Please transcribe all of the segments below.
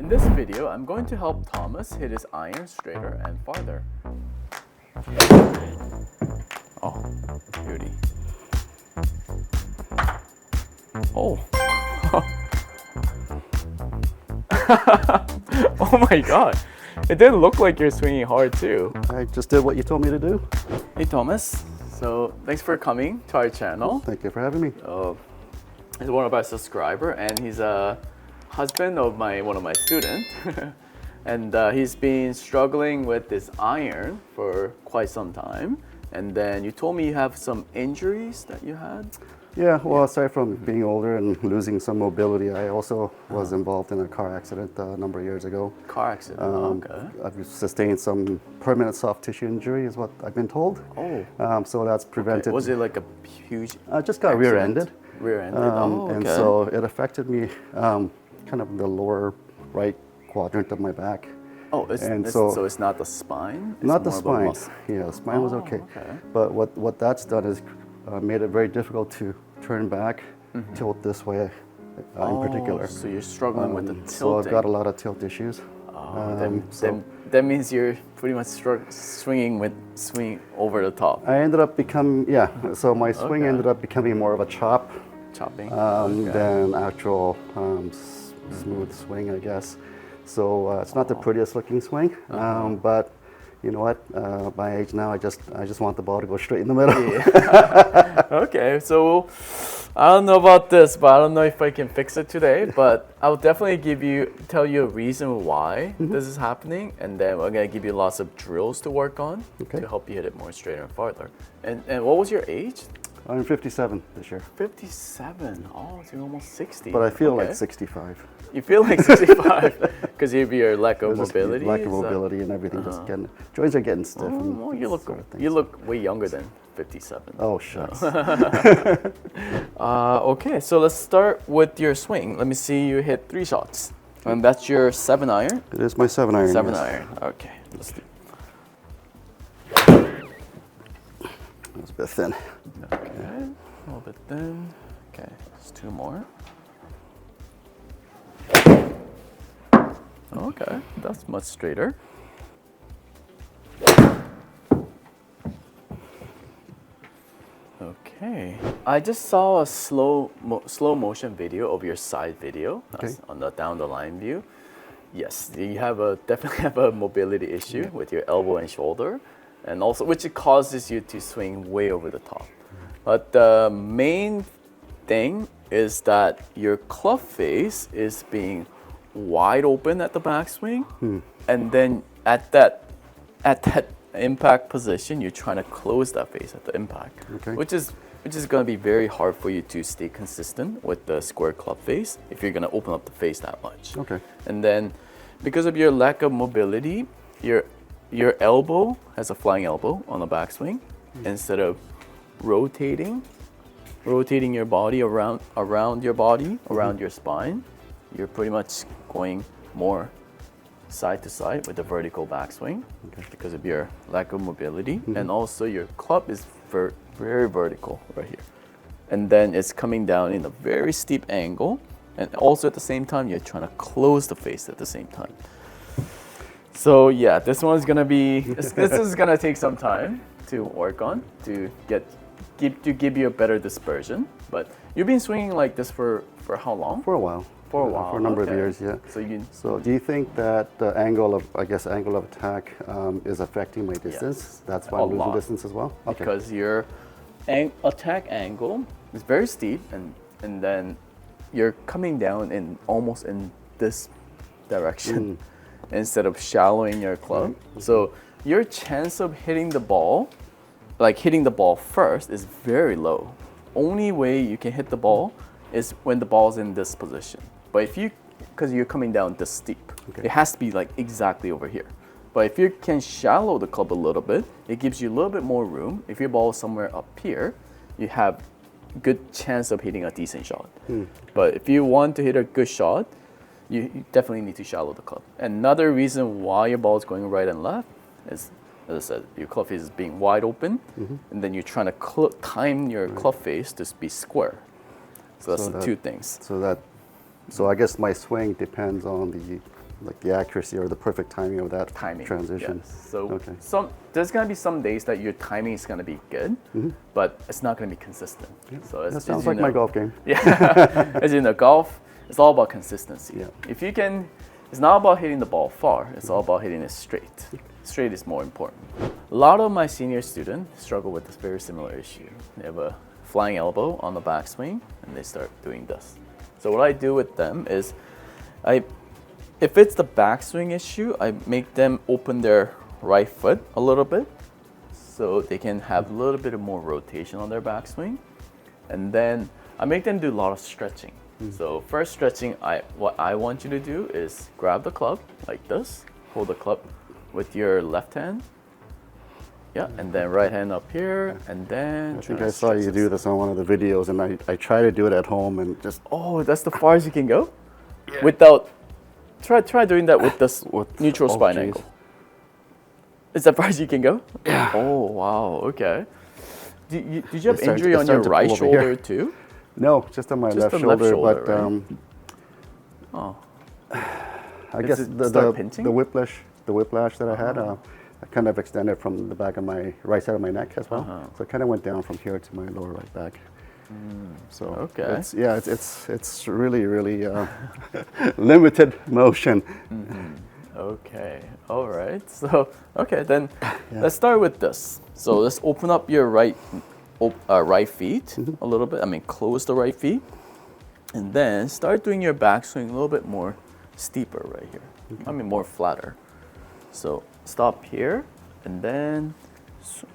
this video, I'm going to help Thomas hit his iron straighter and farther. Oh, beauty. Oh. Oh my god. It didn't look like you're swinging hard too. I just did what you told me to do. Hey Thomas, so thanks for coming to our channel. Thank you for having me. He's one of our subscribers and he's a husband of one of my students. And he's been struggling with this iron for quite some time. And then you told me you have some injuries that you had? Yeah, well, aside from being older and losing some mobility, I also was involved in a car accident a number of years ago. Car accident, okay. I've sustained some permanent soft tissue injury is what I've been told. Oh. So that's prevented. Okay. Was it like a huge I just got rear-ended. Rear-ended, okay. And so it affected me kind of the lower right quadrant of my back. Oh, so it's not the spine? It's not the more of spine. Yeah, the spine was okay. Okay. But what that's done is made it very difficult to turn back, tilt this way in particular. So you're struggling with the tilting. So I've got a lot of tilt issues. That means you're pretty much swinging over the top. I ended up so my swing ended up becoming more of a Chopping. than actual smooth swing, I guess. So it's not the prettiest looking swing, but you know what? My age now, I just want the ball to go straight in the middle. Yeah. Okay, so I don't know about this, but I don't know if I can fix it today. But I'll definitely tell you a reason why this is happening, and then we're gonna give you lots of drills to work on to help you hit it more straighter and farther. And what was your age? I'm 57 this year. 57. Oh, so you're almost 60. But I feel like 65. You feel like 65 because of your lack of mobility. Lack of mobility and everything. Just joints are getting stiff. Oh, you look way younger than 57. Oh, shucks. Okay, so let's start with your swing. Let me see you hit 3 shots. And that's your 7 iron? It is my 7 iron. 7 iron. Okay, let's do. It's a bit thin. Okay, a little bit thin. Okay, just 2 more. Okay, that's much straighter. Okay, I just saw a slow motion video of your side video on the down the line view. Yes, you definitely have a mobility issue with your elbow and shoulder, and also which causes you to swing way over the top. But the main thing is that your club face is being wide open at the backswing, and then at that impact position, you're trying to close that face at the impact, which is going to be very hard for you to stay consistent with the square club face if you're going to open up the face that much. Okay. And then, because of your lack of mobility, your elbow has a flying elbow on the backswing instead of rotating your body around your spine. You're pretty much going more side to side with the vertical backswing because of your lack of mobility. And also your club is very vertical right here. And then it's coming down in a very steep angle. And also at the same time, you're trying to close the face at the same time. So yeah, this one's gonna be, this is gonna take some time to work on to give you a better dispersion. But you've been swinging like this for how long? For a while. For a while. For a number of years, yeah. So do you think that the angle of attack is affecting my distance? Yes, that's why I'm losing distance as well? Okay. Because your attack angle is very steep, and then you're coming down almost in this direction instead of shallowing your club. So your chance of hitting the ball first is very low. Only way you can hit the ball is when the ball's in this position. But because you're coming down this steep, it has to be like exactly over here. But if you can shallow the club a little bit, it gives you a little bit more room. If your ball is somewhere up here, you have a good chance of hitting a decent shot. But if you want to hit a good shot, you definitely need to shallow the club. Another reason why your ball is going right and left is, as I said, your club face is being wide open, and then you're trying to time your club face to be square. So that's the 2 things. So I guess my swing depends on like the accuracy or the perfect timing of that Timing. transition. Yes. So okay. there's gonna be some days that your timing is gonna be good, but it's not gonna be consistent. So That sounds like my golf game. Yeah, as you know, golf is all about consistency. Yeah. If you can, it's not about hitting the ball far. It's all about hitting it straight. Straight is more important. A lot of my senior students struggle with this very similar issue. They have a flying elbow on the backswing, and they start doing this. So what I do with them is, if it's the backswing issue, I make them open their right foot a little bit, so they can have a little bit of more rotation on their backswing, and then I make them do a lot of stretching. So first stretching, what I want you to do is grab the club like this, hold the club with your left hand, yeah, and then right hand up here, and then I think I saw you do this on one of the videos, and I try to do it at home and just oh, that's the farthest you can go, without. Try doing that with this neutral spine geez. angle. Is that far as you can go? Yeah. Oh wow. Okay. Did you have It's injury on your starting to right pull over shoulder here. too? No, just on my Just left the shoulder, left shoulder, but right? Oh. I Does guess it start pinching? the whiplash that I had, I kind of extended from the back of my right side of my neck as well. So it kind of went down from here to my lower right back. So Okay. it's really limited motion. Okay. All right. So okay, then let's start with this. So let's open up your right feet a little bit. I mean, close the right feet, and then start doing your backswing a little bit more steeper right here. I mean, more flatter. So stop here, and then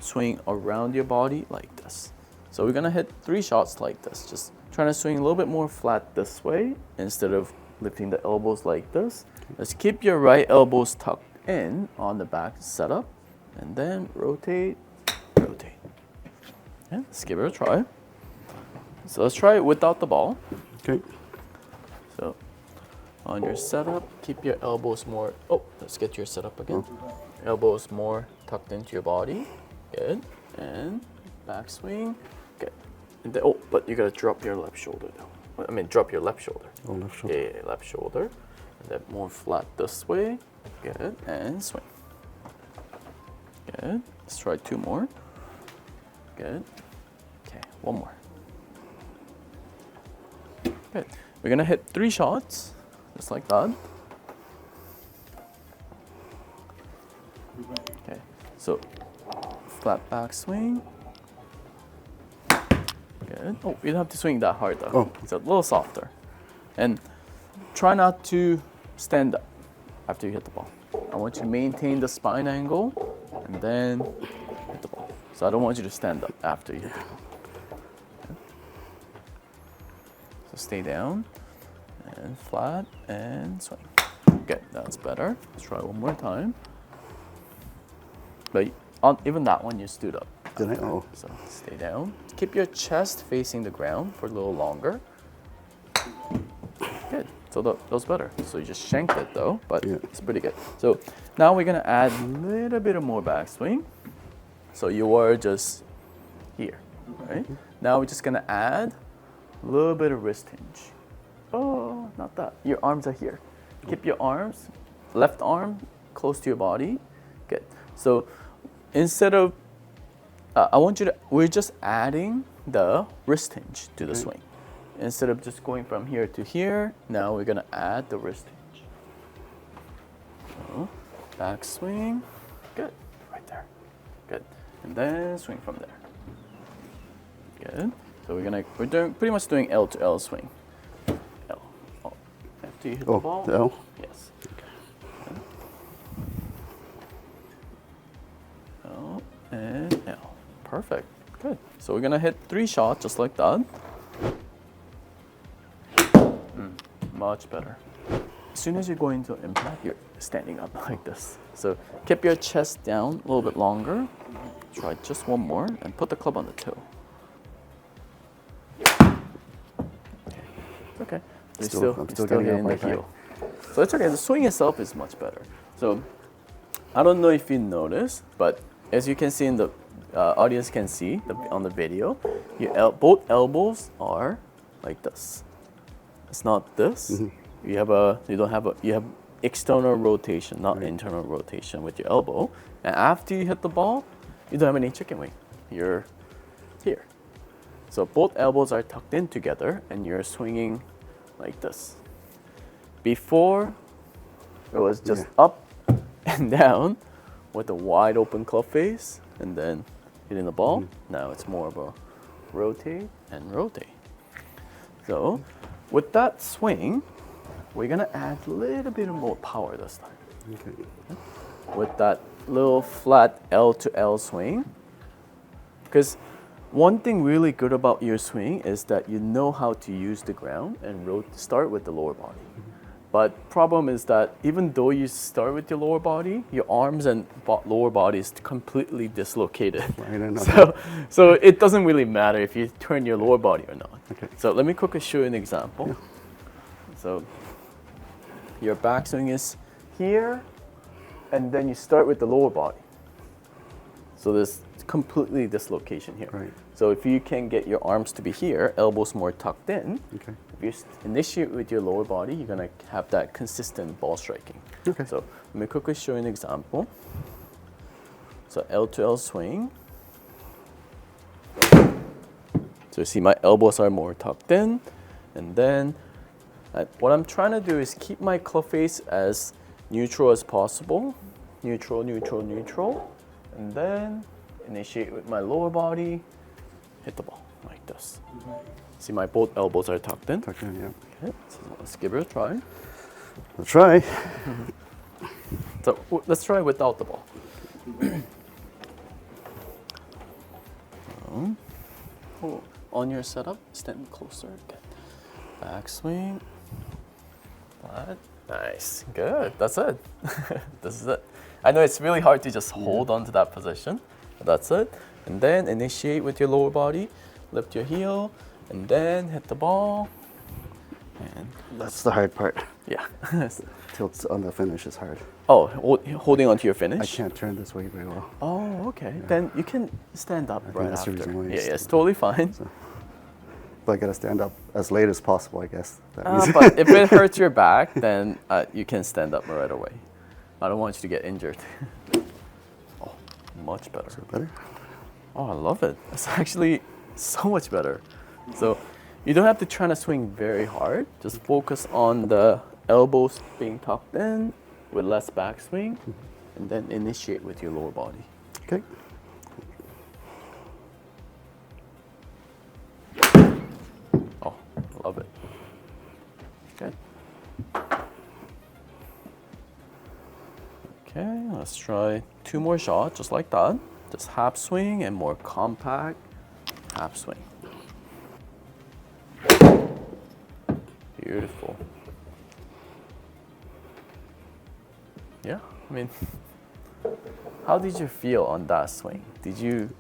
swing around your body like this. So we're gonna hit 3 shots like this. Just trying to swing a little bit more flat this way instead of lifting the elbows like this. Let's keep your right elbows tucked in on the back setup, and then rotate, rotate. Yeah, let's give it a try. So let's try it without the ball. Okay. So on your setup, keep your elbows more, oh, let's get your setup again. Elbows more tucked into your body. Good. And backswing. Good. And then, oh, but you gotta drop your left shoulder though. I mean, drop your left shoulder. Oh, left shoulder. Yeah, left shoulder. And then more flat this way. Good. And swing. Good. Let's try 2 more. Good. Okay, 1 more. Good. We're gonna hit 3 shots, just like that. Okay, so flat back swing. Good. Oh, you don't have to swing that hard though. Oh. It's a little softer. And try not to stand up after you hit the ball. I want you to maintain the spine angle and then hit the ball. So I don't want you to stand up after you hit the ball. Okay. So stay down and flat and swing. Good, that's better. Let's try 1 more time. But on even that one, you stood up. Did I? Oh. So stay down. Keep your chest facing the ground for a little longer. Good. So that was better. So you just shanked it though, but it's pretty good. So now we're gonna add a little bit of more backswing. So you are just here, right? Now we're just gonna add a little bit of wrist hinge. Oh, not that. Your arms are here. Keep your arms, left arm close to your body. Good. So instead of, we're just adding the wrist hinge to the swing. Instead of just going from here to here, now we're gonna add the wrist hinge. So, back swing, good, right there, good. And then swing from there, good. So we're doing pretty much doing L to L swing. L, oh, after you hit the ball. The L? Yes. L and L, perfect, good. So we're gonna hit 3 shots just like that. Much better. As soon as you go into impact, you're standing up like this. So keep your chest down a little bit longer. Try just 1 more and put the club on the toe. Okay. I'm still getting hitting up the my heel. So it's okay. The swing itself is much better. So I don't know if you noticed, but as you can see in the audience can see on the video, both elbows are like this. It's not this. You have external rotation, not internal rotation with your elbow. And after you hit the ball, you don't have any chicken wing. You're here. So both elbows are tucked in together and you're swinging like this. Before, it was just up and down with a wide open club face and then hitting the ball. Now it's more of a rotate and rotate. So with that swing, we're gonna add a little bit more power this time. Okay. With that little flat L to L swing. Because one thing really good about your swing is that you know how to use the ground and start with the lower body. But problem is that even though you start with your lower body, your arms and lower body is completely dislocated. So it doesn't really matter if you turn your lower body or not. Okay. So let me quickly show you an example. Yeah. So your backswing is here, and then you start with the lower body. So there's completely dislocation here. Right. So if you can get your arms to be here, elbows more tucked in, Okay. if you initiate with your lower body, you're gonna have that consistent ball striking. Okay. So let me quickly show you an example. So L to L swing. So you see my elbows are more tucked in, and then what I'm trying to do is keep my club face as neutral as possible. Neutral, neutral, neutral. And then initiate with my lower body, hit the ball like this. See my both elbows are tucked in. Tucked in, yeah. Okay, so let's give it a try. Let's try. So let's try without the ball. On your setup, stand closer. Okay. Backswing. Flat. Nice. Good. That's it. This is it. I know it's really hard to just hold on to that position, but that's it. And then initiate with your lower body, lift your heel, and then hit the ball. And That's the hard part. yeah. Tilts on the finish is hard. Oh, holding on to your finish? I can't turn this way very well. Oh, okay. Then you can stand up right that's the after. reason why I Yeah, stand it's totally fine. But I gotta stand up as late as possible, I guess. That means But if it hurts your back, then you can stand up right away. I don't want you to get injured. Oh, much better. better. Oh, I love it. It's actually so much better. So you don't have to try to swing very hard. Just focus on the elbows being tucked in with less backswing, and then initiate with your lower body. Okay. Oh, love it. Good. Okay, let's try 2 more shots, just like that. Just half swing and more compact half swing. Beautiful. Yeah, I mean, how did you feel on that swing? Did you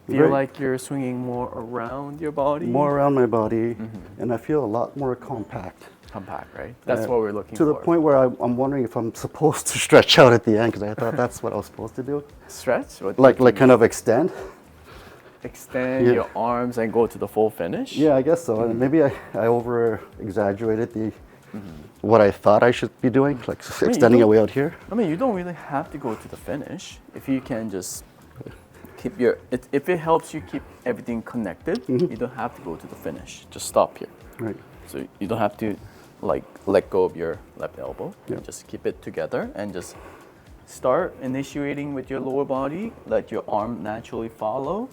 feel Great. like you're swinging more around your body? More around my body, and I feel a lot more compact. Compact, right? That's what we're looking To for. the point where I'm wondering if I'm supposed to stretch out at the end, because I thought that's what I was supposed to do. Stretch? What Like kind of extend. extend Yeah. your arms and go to the full finish? Yeah, I guess so. And maybe I over exaggerated what I thought I should be doing, like you extending it don't- way out here. I mean, you don't really have to go to the finish. If you can just keep if it helps you keep everything connected, you don't have to go to the finish. Just stop here. Right. So you don't have to like let go of your left elbow. Yeah. Just keep it together and just start initiating with your lower body. Let your arm naturally follow.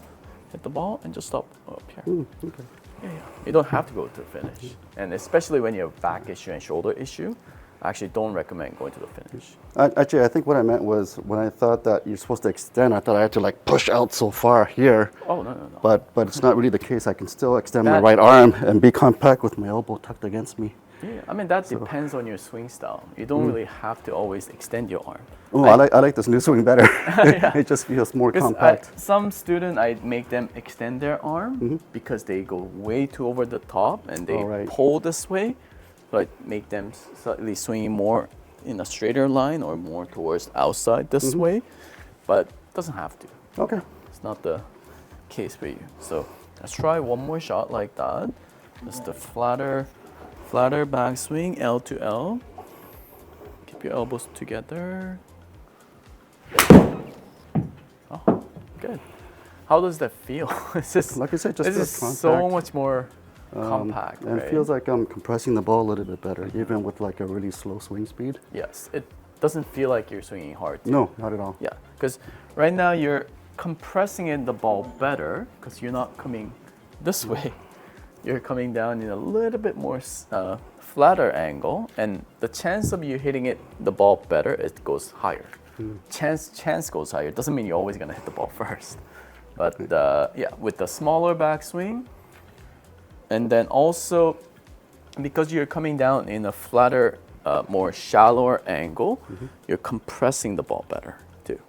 Hit the ball and just stop up here. Okay. Yeah. You don't have to go to the finish. And especially when you have back issue and shoulder issue, I actually don't recommend going to the finish. Actually, I think what I meant was when I thought that you're supposed to extend, I thought I had to like push out so far here. Oh, no. But it's not really the case. I can still extend my That- right arm and be compact with my elbow tucked against me. Yeah, I mean, that depends on your swing style. You don't really have to always extend your arm. Oh, I like this new swing better. It just feels more Because compact. some student, I make them extend their arm because they go way too over the top and they right. pull this way. So I make them slightly swinging more in a straighter line or more towards outside this way, but it doesn't have to. Okay. It's not the case for you. So let's try one more shot like that. Just the flatter backswing, L to L. keep your elbows together. Oh, good. How does that feel? It's just, Like I said, just this is the so contact. much more compact, And right? it feels like I'm compressing the ball a little bit better, even with like a really slow swing speed. Yes, it doesn't feel like you're swinging hard. No, not at all. Yeah, because right now you're compressing in the ball better because you're not coming this way. You're coming down in a little bit more flatter angle, and the chance of you hitting the ball better, it goes higher. Chance goes higher. Doesn't mean you're always gonna hit the ball first, but yeah, with the smaller backswing, and then also because you're coming down in a flatter, more shallower angle, you're compressing the ball better too.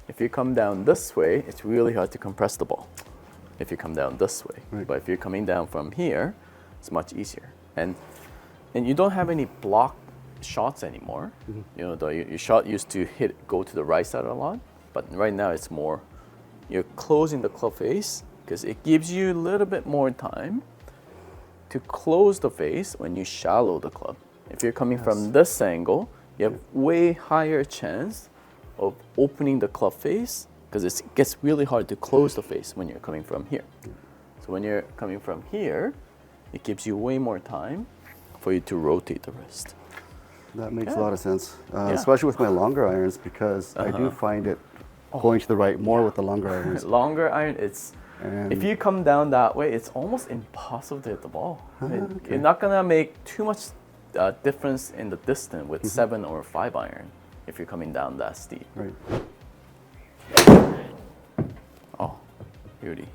If you come down this way, it's really hard to compress the ball. If you come down this way, Right. but if you're coming down from here, it's much easier. And you don't have any block shots anymore. You know, your shot used to go to the right side a lot, but right now it's more you're closing the club face because it gives you a little bit more time to close the face when you shallow the club. If you're coming from this angle, you have way higher chance of opening the club face because it gets really hard to close the face when you're coming from here. So when you're coming from here, it gives you way more time for you to rotate the wrist. That makes a lot of sense, Yeah. especially with my longer irons, because I do find it going to the right more with the longer irons. Longer iron, if And- you come down that way, it's almost impossible to hit the ball. You're not gonna make too much difference in the distance with 7 or 5 iron if you're coming down that steep. Right. Oh, beauty.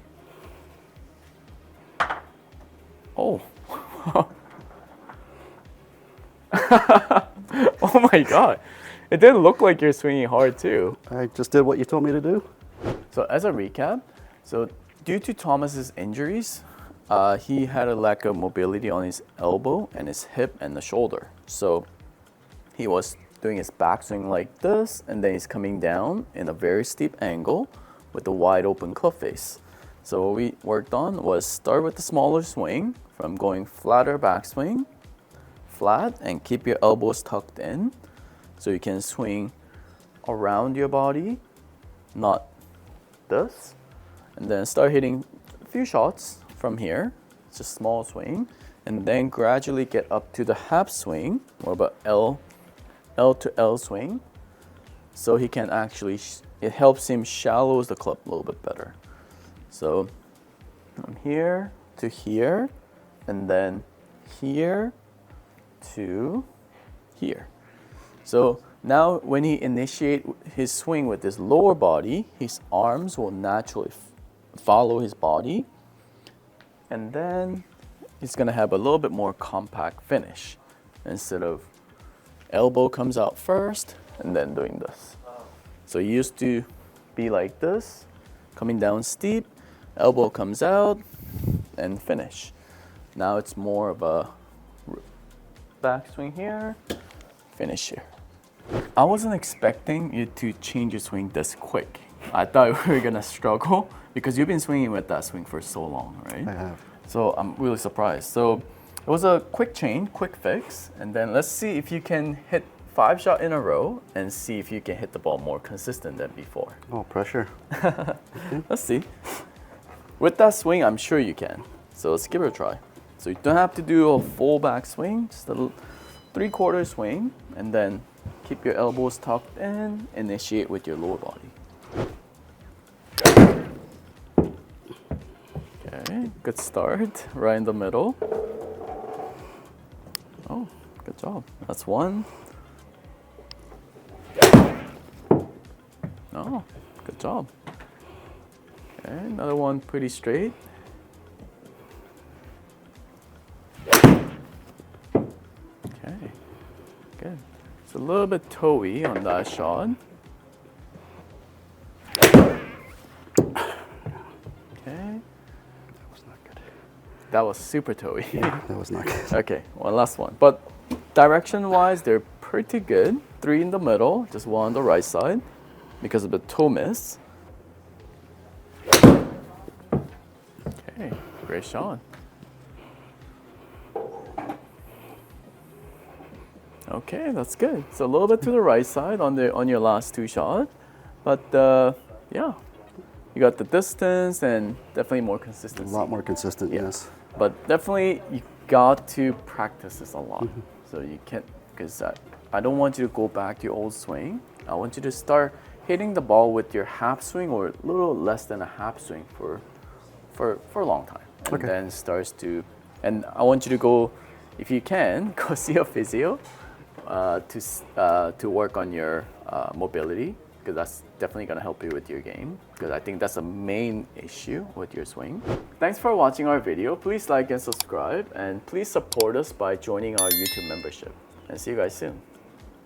Oh. Oh my God. It didn't look like you're swinging hard too. I just did what you told me to do. So as a recap, so due to Thomas's injuries, he had a lack of mobility on his elbow and his hip and the shoulder. So he was doing his backswing like this, and then he's coming down in a very steep angle with a wide open club face. So what we worked on was start with the smaller swing from going flatter backswing, flat, and keep your elbows tucked in so you can swing around your body, not this, and then start hitting a few shots from here. It's a small swing, and then gradually get up to the half swing, more of a L to L swing, so he can actually, it helps him shallows the club a little bit better. So from here to here, and then here to here. So now when he initiate his swing with his lower body, his arms will naturally follow his body, and then he's gonna have a little bit more compact finish instead of elbow comes out first and then doing this. So he used to be like this, coming down steep, elbow comes out and finish. Now it's more of a backswing here, finish here. I wasn't expecting you to change your swing this quick. I thought we were gonna struggle because you've been swinging with that swing for so long, right? I have. So I'm really surprised. So it was a quick change, quick fix, and then let's see if you can hit 5 shots in a row and see if you can hit the ball more consistent than before. Oh, pressure. Let's see. With that swing, I'm sure you can. So let's give it a try. So you don't have to do a full back swing, just a 3/4 swing, and then keep your elbows tucked in, initiate with your lower body. Okay, good start, right in the middle. Oh, good job. That's one. Oh, good job. Okay, another one pretty straight. Okay, good. It's a little bit toey on that shot. Okay, That was not good. that was super toey. That was not good. Okay, one last one. But direction-wise, they're pretty good. 3 in the middle, just 1 on the right side because of the toe miss. Okay, great shot. Okay, that's good. So a little bit to the right side on your last two shot, but yeah, you got the distance and definitely more A consistency. lot more consistent, yes. But definitely you got to practice this a lot. So you can't, because I don't want you to go back to your old swing. I want you to start hitting the ball with your half swing or a little less than a half swing for a long time. And Okay. then starts to, and I want you to go, if you can, go see a physio to work on your mobility, because that's definitely going to help you with your game, because I think that's the main issue with your swing. Thanks for watching our video. Please like and subscribe, and please support us by joining our YouTube membership. And see you guys soon.